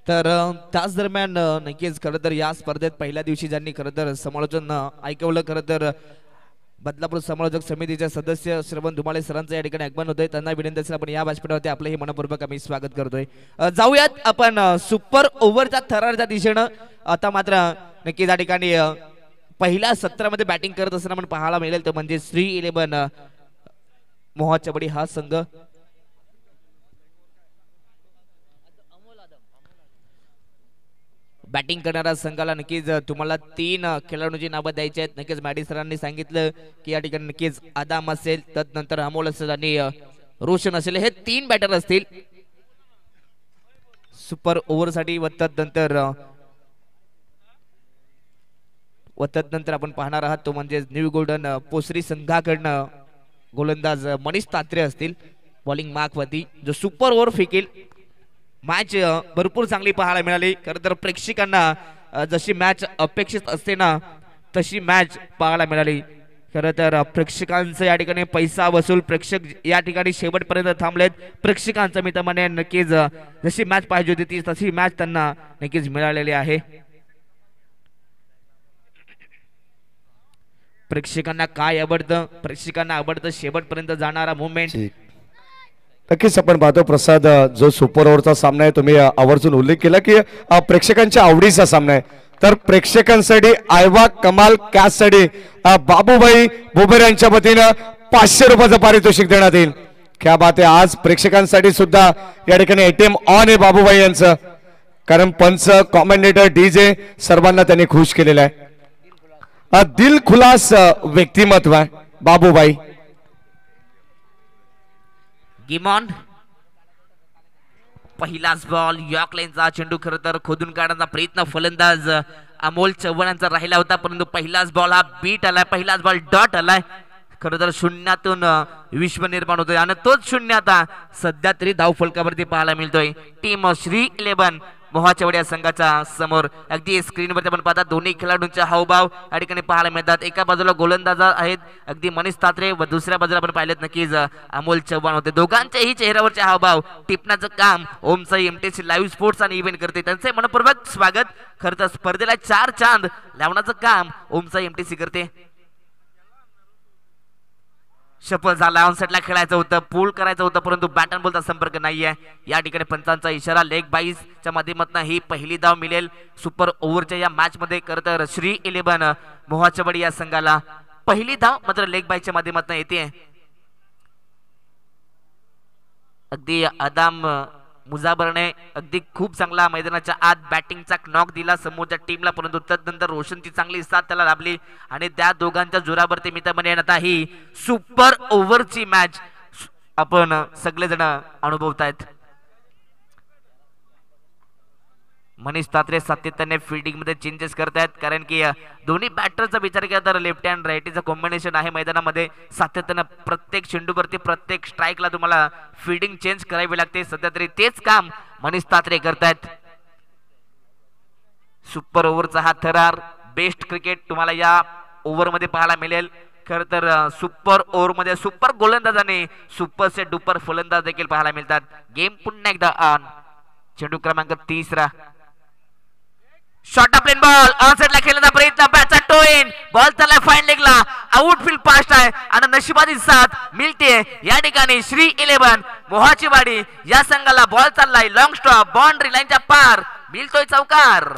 तर त्याच दरम्यान नक्कीच खरं तर या स्पर्धेत पहिल्या दिवशी ज्यांनी खरं तर समालोचन ऐकवलं खरं तर बदलापूर समालोचक समितीचे सदस्य श्रवण धुमाळे सरांचं या ठिकाणी आगमन होतंय. त्यांना विनंती असेल आपण या व्यासपीठावरती आपलंही मनपूर्वक आम्ही स्वागत करतोय. जाऊयात आपण सुपर ओव्हरच्या थरारच्या दिशेनं. आता मात्र नक्कीच या ठिकाणी पहिल्या सत्रामध्ये बॅटिंग करत असताना आपण पाहायला मिळेल तर म्हणजे श्री 11 मोहाचबडी हा संघ. बॅटिंग करणाऱ्या संघाला नक्कीच तुम्हाला 3 खेळाडूंची नावं द्यायची आहेत. नक्कीच मॅडी सरांनी सांगितलं की या ठिकाणी नक्कीच आदाम असेल, त्यानंतर अमोल असेल आणि रोशन असेल, हे 3 बॅटर असतील सुपर ओव्हर साठी. व तदनंतर आपण पाहणार आहात तो म्हणजे न्यू गोल्डन पोसरी संघाकडनं गोलंदाज मनीष तात्रे असतील बॉलिंग मार्कवरती, जो सुपर ओव्हर फेकेल. मॅच भरपूर चांगली पाहायला मिळाली. खरं तर प्रेक्षकांना जशी मॅच अपेक्षित असते ना तशी मॅच पाहायला मिळाली. खरं तर प्रेक्षकांचं या ठिकाणी पैसा वसूल, प्रेक्षक या ठिकाणी शेवटपर्यंत थांबलेत. प्रेक्षकांचं मी तर म्हणेन नक्कीच जशी मॅच पाहिजे होती तशी मॅच त्यांना नक्कीच मिळालेली आहे. प्रेक्षकांना काय आवडतं, प्रेक्षकांना आवडतं शेवटपर्यंत जाणारा मुवमेंट. नक्कीच आपण पाहतो प्रसाद, जो सुपर ओव्हरचा सामना आहे तुम्ही आवर्जून उल्लेख केला की प्रेक्षकांच्या आवडीचा सामना आहे. तर प्रेक्षकांसाठी आयवा कमाल कॅचसाठी बाबूभाई बोबर यांच्या वतीनं 500 रुपयाचं पारितोषिक देण्यात येईल. क्या बात आहे. आज प्रेक्षकांसाठी सुद्धा या ठिकाणी एटीएम ऑन आहे बाबूभाई यांचं, कारण पंच कॉमेंटेटर डीजे सर्वांना त्यांनी खुश केलेलं आहे. दिल खुलास व्यक्तिमत्व आहे बाबूभाई. गिमॉन पहिलाच बॉल यॉर्क लाईनचा चेंडू खरं तर खोदून काढण्याचा प्रयत्न फलंदाज अमोल चव्हाणांचा राहिला होता, परंतु पहिलाच बॉल हा बीट आलाय, पहिलाच बॉल डॉट आलाय. खरं तर शून्यातून विश्व निर्माण होतोय आणि तोच शून्य आता सध्या तरी धाव फलकावरती पाहायला मिळतोय टीम श्री 11 मोहाचवड या संघाच्या समोर. अगदी स्क्रीनवरती आपण पाहतात दोन्ही खेळाडूंचे हावभाव या ठिकाणी पाहायला मिळतात. एका बाजूला गोलंदाज आहेत अगदी मनीष तात्रे व दुसऱ्या बाजूला आपण पाहिलेत नक्कीच अमोल चव्हाण होते. दोघांच्याही चेहऱ्यावरचे हावभाव टिपण्याचं काम ओमसाई एमटीसी लाईव्ह स्पोर्ट्स आणि इव्हेंट करते. त्यांचे मनपूर्वक स्वागत. खरं तर स्पर्धेला 4 चांद लावण्याचं काम ओमसाई एमटीसी करते. शपथ झाला, ऑनसेटला खेळायचं होतं, पूल करायचं होतं, परंतु बॅट अँड बॉलचा संपर्क नाहीये. या ठिकाणी पंचांचा इशारा लेग बाईसच्या माध्यमातून ही पहिली धाव मिळेल सुपर ओव्हरच्या या मॅच मध्ये. खरं तर श्री 11 मोहाचबडी या संघाला पहिली धाव मात्र लेग बाईसच्या माध्यमातून येते. अगदी आदाम मुजाबरने अगदी खूप चांगला मैदानाच्या आत बॅटिंगचा नॉक दिला समोरच्या टीमला, परंतु तदनंतर रोशनची चांगली साथ त्याला लाभली आणि त्या दोघांच्या जोरावरती मी तर म्हणेन आता ही सुपर ओव्हरची मॅच आपण सगळेजण अनुभवतायत. मनीष तात्रे सातत्याने फिल्डिंग मध्ये चेंजेस करतायत, कारण की दोन्ही बॅटरचा विचार केला तर लेफ्ट हँड राईटीचं कॉम्बिनेशन आहे मैदानामध्ये. सातत्याने प्रत्येक चेंडूवरती प्रत्येक स्ट्राईकला तुम्हाला फिल्डिंग चेंज करावी लागते. सध्या तरी तेच काम मनीष तात्रे करतायत. सुपर ओव्हरचा हा थरार बेस्ट क्रिकेट तुम्हाला या ओव्हरमध्ये पाहायला मिळेल. खरं तर सुपर ओव्हर मध्ये सुपर गोलंदाज आणि सुपर से डुपर फलंदाज देखील पाहायला मिळतात. गेम पुन्हा एकदा ऑन. चेंडू क्रमांक 3 शॉर्ट प्लेन बॉल ऑन साइडला खेळण्याचा प्रयत्न, बॅटचा टो इन, बॉल चाललाय फाईन लेगला, आउटफील्ड फास्ट आहे आणि नशिबाची साथ मिळते या ठिकाणी श्री 11 मोहाचीवाडी या संघाला. बॉल चाललाय लॉंग स्टॉप, बाउंड्री लाईनच्या पार, मिळतोय चौकार.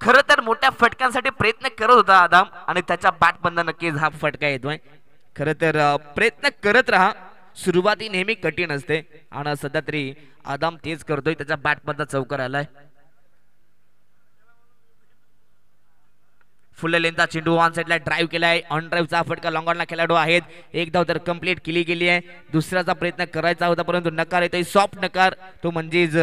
खरं तर मोठ्या फटक्यांसाठी प्रयत्न करत होता आदाम आणि त्याच्या बॅट बंद नक्कीच हा फटका येतोय. खरं तर प्रयत्न करत राहा, सुरुवाती नेहमी कठीण असते आणि सध्या तरी आदाम तेच करतोय, त्याच्या बॅट बंद चौकार आलाय. फुल लेंथचा चेंडू ऑन साइडला ड्राइव्ह केलाय, ऑन ड्राइव्हचा फटका लॉंग ऑनला खेळाडू आहेत. एक धाव तर कंप्लीट केली गेली आहे. दुसऱ्याचा प्रयत्न करायचा होता परंतु नकार येतोय, सॉफ्ट नकार, तो म्हणजेच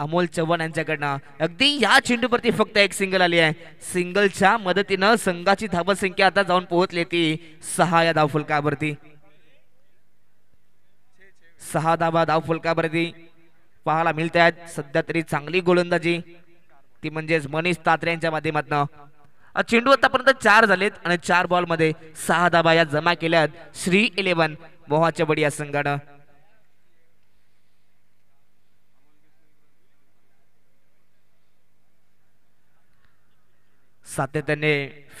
अमोल चव्हाण यांच्याकडनं. अगदी या चेंडूवरती फक्त एक सिंगल आली आहे. सिंगलच्या मदतीनं संघाची धावसंख्या आता जाऊन पोहोचली ती 6 या धावफलकावरती. 6 धावा धावफलकावरती. पाहायला मिळत आहेत. सध्या तरी चांगली गोलंदाजी ती म्हणजेच मनीष तात्रे यांच्या माध्यमातून चेंडू आतापर्यंत 4 झालेत आणि 4 बॉल मध्ये 6 धाबा या जमा केल्यात श्री 11 मोहाचेवाडी या संघानं. सातत्याने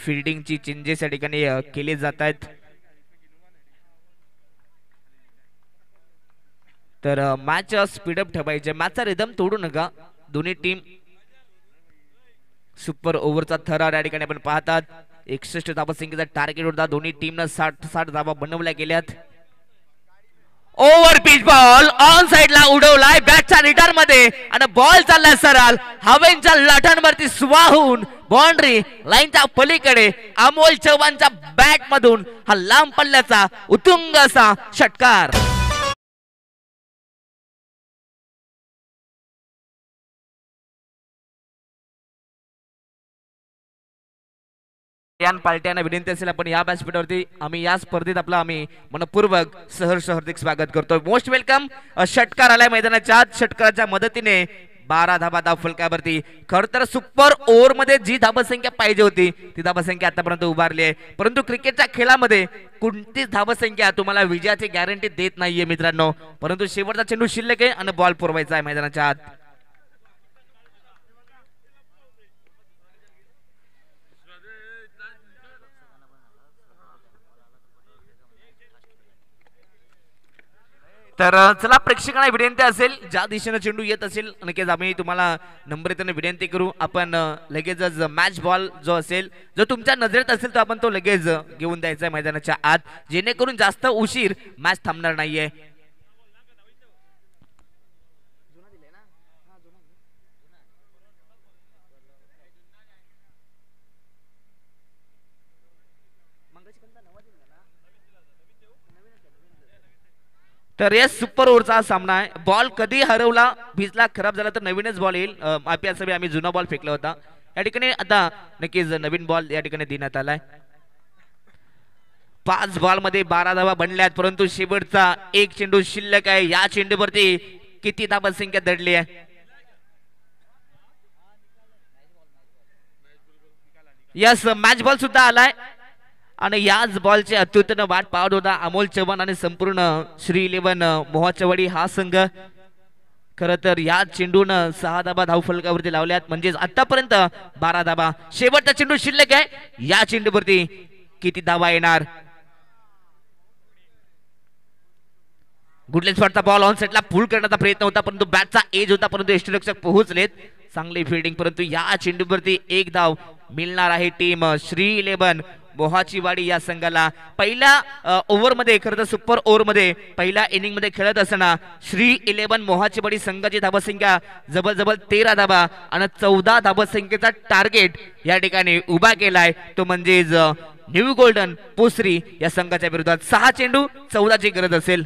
फिल्डिंगची चेंजेस या ठिकाणी केले जात आहेत. तर मॅच स्पीडअप ठेवायचे, मॅचचा रिदम तोडू नका. दोन्ही टीम सुपर ओव्हरचा थरार या ठिकाणी आपण पाहतात. 61 धाबासंख्येचा टार्गेट होता. दोन्ही टीमनं 60 धाबा बनवल्या गेल्यात. ओव्हर पिच बॉल ऑन साइडला उडवलाय बॅटच्या रिटर्न मध्ये आणि बॉल चाललाय सरळ हवेच्या लाटांवरती स्वाहून बाउंड्री लाईनच्या पलीकडे. अमोल चव्हाणच्या बॅट मधून हा लांब पल्ल्याचा उत्तुंग असा षटकार. यान पार्ट्यांना विनंती असेल आपण या व्यासपीठावरती आम्ही या स्पर्धेत आम्ही मनपूर्वक सहर्ष हार्दिक स्वागत करतो. Most welcome. षटकार आलाय मैदानाच्या आत. षटकाराच्या मदतीने 12 धाबा धाव फलकावरती. खर तर सुपर ओव्हर मध्ये जी धावसंख्या पाहिजे होती ती धावसंख्या आतापर्यंत उभारली आहे, परंतु क्रिकेटच्या खेळामध्ये कोणतीच धावसंख्या तुम्हाला विजयाची गॅरंटी देत नाहीये मित्रांनो. परंतु शेवटचा चेंडू शिल्लक आहे आणि बॉल पुरवायचा आहे मैदानाच्या आत. तर चला प्रेक्षकांना विनंती असेल ज्या दिशेने चेंडू येत असेल नक्कीच आम्ही तुम्हाला नम्रतेने विनंती करू आपण लगेचच मॅच बॉल जो असेल जो तुमच्या नजरेत असेल तो आपण तो लगेच घेऊन द्यायचा मैदानाच्या आत, जेणेकरून जास्त उशीर मॅच थांबणार नाहीये. तर या सुपर ओव्हरचा सामना आहे. बॉल कधी हरवला भिजला खराब झाला तर नवीनच बॉल येईल. आम्ही जुना बॉल फेकला होता. या ठिकाणी आता नक्कीच नवीन बॉल या ठिकाणी देण्यात आलाय. 5 बॉल मध्ये 12 धावा बनल्यात, परंतु शेवटचा एक चेंडू शिल्लक आहे. या चेंडूवरती किती धावा संख्या दडली आहे. यस मॅच बॉल सुद्धा आलाय आणि याच बॉलचे अत्युत्तम वाट पाहत होता अमोल चव्हाण आणि संपूर्ण श्री 11 मोहाचवाडी हा संघ. खर तर या चेंडून 6 धाबा धाव फलकावरती लावल्यात, म्हणजेच आतापर्यंत 12 धाबा. शेवटचा चेंडू शिल्लक आहे. या चेंडूवरती किती धावा येणार. गुडलेस शॉटचा बॉल ऑन सेटला पुल करण्याचा प्रयत्न होता, परंतु बॅटचा एज होता, परंतु यष्टीरक्षक पोहोचलेत. चांगली फिल्डिंग, परंतु या चेंडूवरती एक धाव मिळणार आहे टीम श्री 11 मोहाचीवाडी या संघाला. पहिल्या ओव्हर मध्ये खरं तर सुपर ओव्हर मध्ये पहिल्या इनिंग मध्ये खेळत असताना श्री 11 मोहाचीवाडी संघाची धावसंख्या जवळजवळ 13 धाबा आणि 14 धावसंख्येचा टार्गेट या ठिकाणी उभा केलाय, तो म्हणजेच न्यू गोल्डन पोसरी या संघाच्या विरोधात. 6 चेंडू 14 ची गरज असेल.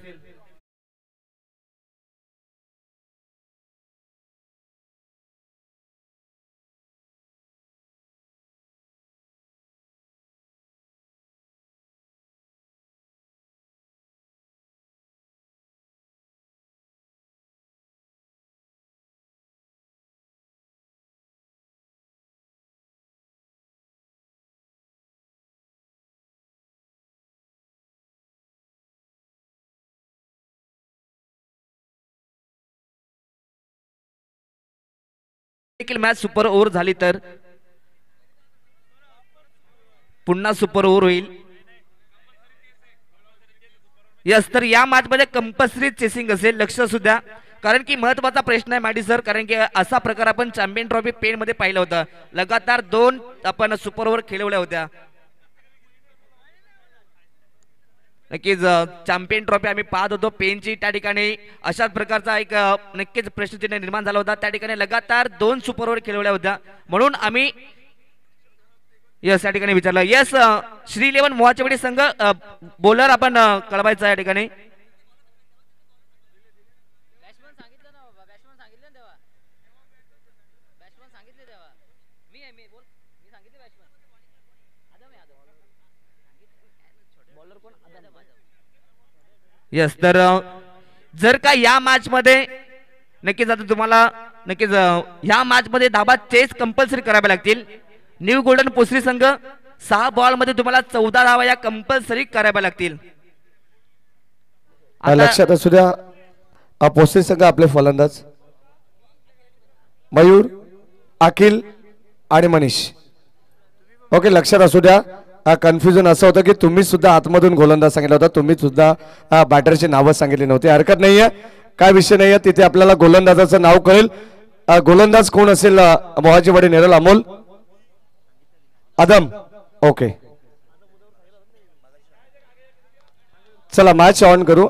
मॅच सुपर ओव्हर झाली तर पुन्हा सुपर ओव्हर होईल. यस, तर या मॅच मध्ये कंपल्सरी चेसिंग असेल, लक्ष सुद्धा, कारण की महत्वाचा प्रश्न आहे मॅडी सर, कारण की असा प्रकार आपण चॅम्पियन ट्रॉफी पेन मध्ये पाहिला होता. लगातार 2 आपण सुपर ओव्हर खेळवल्या होत्या. नक्कीच चॅम्पियन ट्रॉफी आम्ही पाहत होतो पेनची, त्या ठिकाणी अशाच प्रकारचा एक नक्कीच प्रश्नचिन्ह निर्माण झाला होता. त्या ठिकाणी लगातार 2 सुपर ओव्हर खेळवल्या होत्या, म्हणून आम्ही यस या ठिकाणी विचारलं. यस, श्री 11 मोहाचेवाडी संघ बॉलर आपण कळवायचा या ठिकाणी. यस, तर जर का या मॅच मध्ये नक्कीच आता तुम्हाला नक्कीच ह्या मॅच मध्ये धाबा चेस कंपल्सरी कराव्या लागतील. न्यू गोल्डन पोसरी संघ 6 बॉल मध्ये तुम्हाला 14 धावा या कंपल्सरी कराव्या लागतील. लक्षात असू द्या पोसरी संघ आपले फलंदाज मयूर, अखिल आणि मनीष. ओके, लक्षात असू द्या कन्फ्युजन असं होतं की तुम्ही सुद्धा आतमधून गोलंदाज सांगितला होता, तुम्ही सुद्धा बॅटरची नावं सांगितली नव्हती. हरकत नाहीये, काय विषय नाहीये, तिथे आपल्याला गोलंदाजाचं नाव कळेल. गोलंदाज कोण असेल मोहाची वाडी नेरल अमोल आदम. ओके, चला मॅच ऑन करू.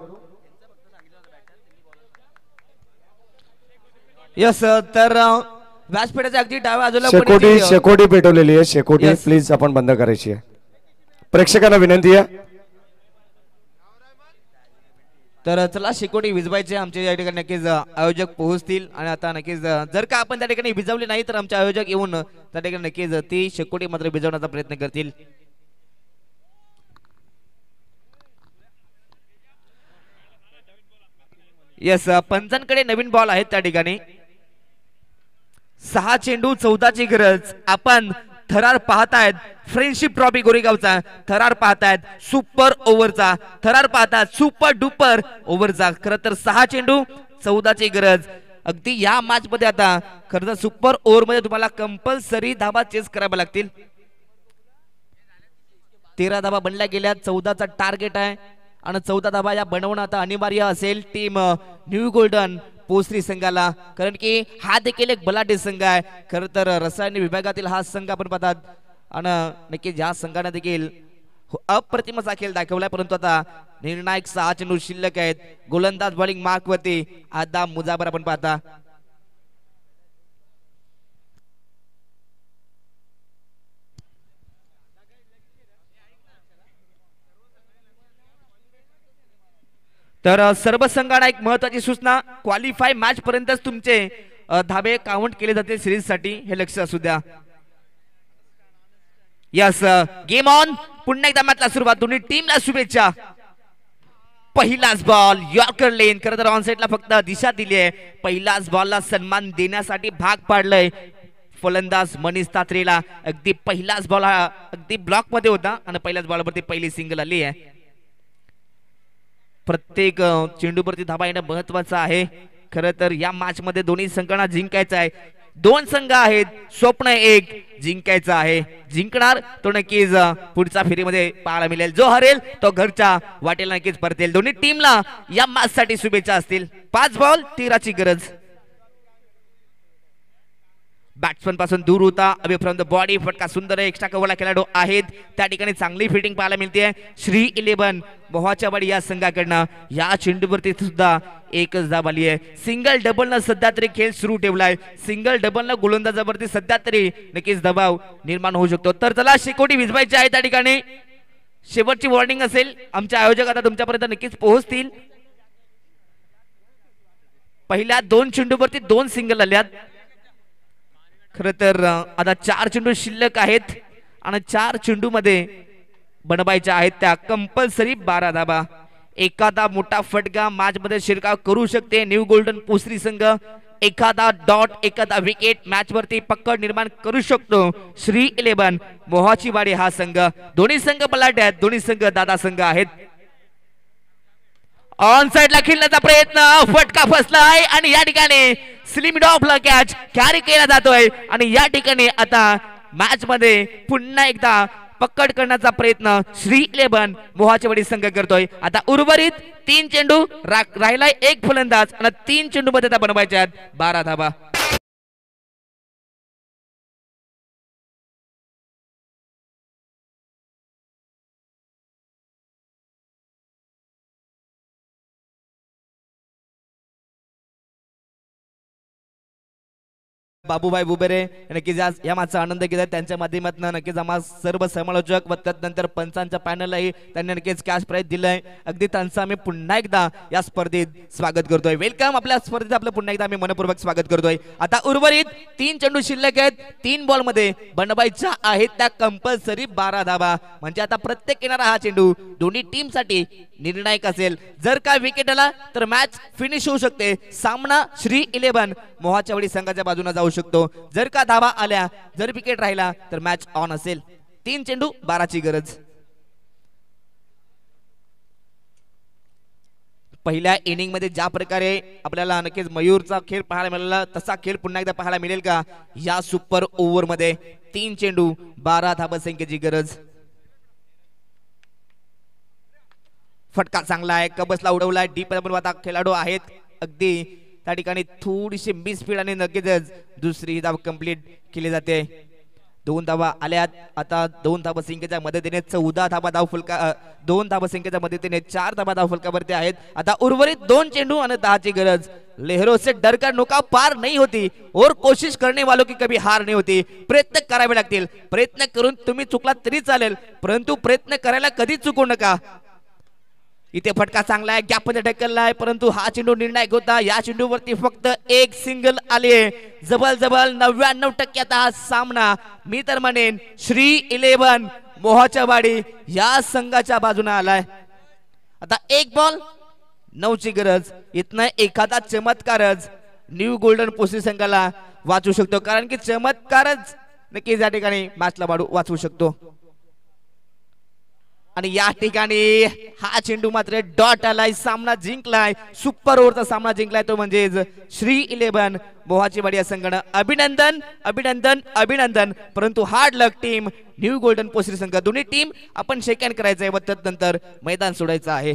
यस तर व्यासपीठाच्या अगदी डाव्या बाजूला शेकोटी पेटवलेली आहे. शेकोटी प्लीज आपण बंद करायची आहे. प्रेक्षकांना विनंती आहे. तर चला शेकोटी विजवायचे आमचे या ठिकाणी नक्कीच आयोजक पोहोचतील. आणि आता नक्कीच जर का आपण त्या ठिकाणी विजवली नाही तर आमचे आयोजक येऊन त्या ठिकाणी नक्कीच ती शेकोटी मात्र विजवण्याचा प्रयत्न करतील. यस, पंचांकडे नवीन बॉल आहेत त्या ठिकाणी. 6 चेंडू 14 ची गरज. आपण थरार पाहतायत फ्रेंडशिप ट्रॉफी गोरेगावचा थरार पाहतायत, सुपर ओव्हरचा थरार पाहतात, सुपर डुपर ओव्हरचा. खरं तर 6 चेंडू 14 ची गरज. अगदी या मॅच मध्ये आता खरं तर सुपर ओव्हर मध्ये तुम्हाला कंपल्सरी धाबा चेस कराव्या लागतील. 13 धाबा बनल्या गेल्या, 14चा टार्गेट आहे आणि 14 धाबा या बनवणं आता अनिवार्य असेल टीम न्यू गोल्डन पोसरी संघाला. कारण की हा देखील एक बलाढ्य संघ आहे. खर तर रसायन विभागातील हा संघ आपण पाहतात आणि नक्की ज्या संघाने देखील अप्रतिम असा खेळ दाखवलाय. परंतु आता निर्णायक 6 चेंडू शिल्लक आहेत. गोलंदाज बॉलिंग मार्क वरती आदाम मुजाबर आपण पाहता. तर सर्व संघांना एक महत्वाची सूचना, क्वालिफाय मॅच पर्यंतच तुमचे धाबे काउंट केले जाते सिरीज साठी, हे लक्ष असू द्या. Yes, game on. पुन्हा एकदा मॅचला सुरुवात. दोन्ही टीमला शुभेच्छा. पहिलाच बॉल यॉर्कर लेन. खरं तर ऑन साइडला फक्त दिशा दिली आहे. पहिलाच बॉलला सन्मान देण्यासाठी भाग पाडलंय फलंदाज मनीष तात्रेला. अगदी पहिलाच बॉल हा अगदी ब्लॉक मध्ये होता आणि पहिल्याच बॉलवरती पहिली सिंगल आली आहे. प्रत्येक चेंडूवरती धाबा येणं महत्वाचं आहे. खरं तर या मॅच मध्ये दोन्ही संघांना जिंकायचं आहे. 2 संघ आहेत, स्वप्न एक जिंकायचं आहे. जिंकणार तो नक्कीच पुढच्या फेरीमध्ये पाहायला मिळेल. जो हरेल तो घरच्या वाटेला नक्कीच परतेल. दोन्ही टीमला या मॅच साठी शुभेच्छा असतील. 5 बॉल 13 ची गरज. बॅट्समन पासून दूर होता, अवे फ्रॉम द बॉडी फटका सुंदर एक्स्ट्रा कव्हरला खेळाडू आहेत त्या ठिकाणी. चांगली फिटिंग पाहायला मिळते. श्री 11 मोहाच्या वाडी या संघाकडनं या चेंडूवरती सुद्धा एकच धाव आली आहे. सिंगल डबल न सध्या तरी खेळ सुरू ठेवलाय. सिंगल डबल न गोलंदाजावरती सध्या तरी नक्कीच दबाव निर्माण होऊ शकतो. तर चला शेकोटी विजवायची आहे त्या ठिकाणी. शेवटची वॉर्निंग असेल. आमचे आयोजक आता तुमच्यापर्यंत नक्कीच पोहोचतील. पहिल्या 2 चेंडूवरती 2 सिंगल आल्यात. खरं तर आता 4 चेंडू शिल्लक आहेत आणि 4 चेंडू मध्ये बनवायच्या आहेत त्या कंपल्सरी 12 धाबा. एखादा मोठा फटका मॅच मध्ये शिरकाव करू शकते न्यू गोल्डन पोसरी संघ. एखादा डॉट, एखादा विकेट मॅच वरती पकड निर्माण करू शकतो श्री 11 मोहाची वाडी हा संघ. दोन्ही संघ बलाढ्य आहेत, दोन्ही संघ दादा संघ आहेत. ऑन साइडला खेळण्याचा प्रयत्न, फटका फसलाय आणि या ठिकाणी स्लिमिड ऑफला कॅच कॅरी केला जातोय. आणि या ठिकाणी आता मॅच मध्ये पुन्हा एकदा पकड करण्याचा प्रयत्न श्री 11 मोहाची वाडी संघ करतोय. आता उर्वरित 3 चेंडू राहिलाय, 1 फलंदाज आणि 3 चेंडू मध्ये बनवायचे आहेत 12 धाबा. बाबूभाई बुबेरे नक्कीच आज या मागचा आनंद घेत आहेत. त्यांच्या माध्यमातून नक्कीच आम्हाला सर्व समालोचक व त्यानंतर पंचांच्या पॅनललाही त्यांनी नक्कीच कॅश प्राइज दिलंय. अगदी त्यांचं आम्ही पुन्हा एकदा या स्पर्धेत स्वागत करतोय. वेलकम. आपल्या स्पर्धेत आपलं पुन्हा एकदा आम्ही मनपूर्वक स्वागत करतोय. आता उर्वरित 3 चेंडू शिल्लक आहेत. 3 बॉल मध्ये बनवायच्या आहेत त्या कंपल्सरी 12 धावा. म्हणजे आता प्रत्येक येणारा हा चेंडू दोन्ही टीम साठी निर्णायक असेल. जर का विकेट आला तर मॅच फिनिश होऊ शकते. सामना श्री 11 मोहाचवाडी संघाच्या बाजूने जाऊ शकतो. जर का धावा आल्या, जर विकेट राहिला तर मॅच ऑन असेल. 3 चेंडू 12ची गरज. पहिल्या इनिंग मध्ये ज्या प्रकारे आपल्याला नक्कीच मयूरचा खेळ पाहायला मिळाला तसा खेळ पुन्हा एकदा पाहायला मिळेल का या सुपर ओव्हर मध्ये. 3 चेंडू 12 धावसंख्येची गरज. फटका चांगला आहे. कबसला उडवलाय. डीप पण आता खेळाडू आहेत. अगदी त्या ठिकाणी थोडीशी मिस स्पीड आणि नक्कीच दुसरी धाव कंप्लीट केली जाते. 2 धावा आल्यात. आता 2 धावसंख्येच्या मदतीने 14 धावा धाव फलका 2 धावसंख्येच्या मदतीने 4 धावा धाव फलकावरती आहेत. आता उर्वरित 2 चेंडू आणि 10ची गरज. लहरों से डर कर नौका पार नहीं होती और कोशिश करने वालों की कभी हार नहीं होती. प्रयत्न करावे लागतील. प्रयत्न करून तुम्ही चुकला तरी चालेल, परंतु प्रयत्न करायला कधी चुकू नका. इथे फटका चांगला आहे. गॅप मध्ये ढकललाय, परंतु हा चेंडू निर्णायक होता. या चेंडूवरती फक्त एक सिंगल आले. जबल 99% आता हा सामना मी तर म्हणेन श्री 11 मोहाचवाडी या संघाच्या बाजूने आलाय. आता 1 बॉल 9ची गरज. इथनं एखादा चमत्कारच न्यू गोल्डन पोस्ट संघाला वाचवू शकतो, कारण की चमत्कारच नक्कीच या ठिकाणी मॅचला वाचवू शकतो. आणि या ठिकाणी हा चेंडू मात्र डॉट आलाय. सामना जिंकलाय. सुपर ओव्हरचा सामना जिंकलाय तो म्हणजे श्री 11 मोहाचवाडी या संघानं. अभिनंदन अभिनंदन अभिनंदन. परंतु हार्ड लक टीम न्यू गोल्डन पोस्ट संघ. दोन्ही टीम आपण शेक हँड करायचंय व त्यानंतर मैदान सोडायचं आहे.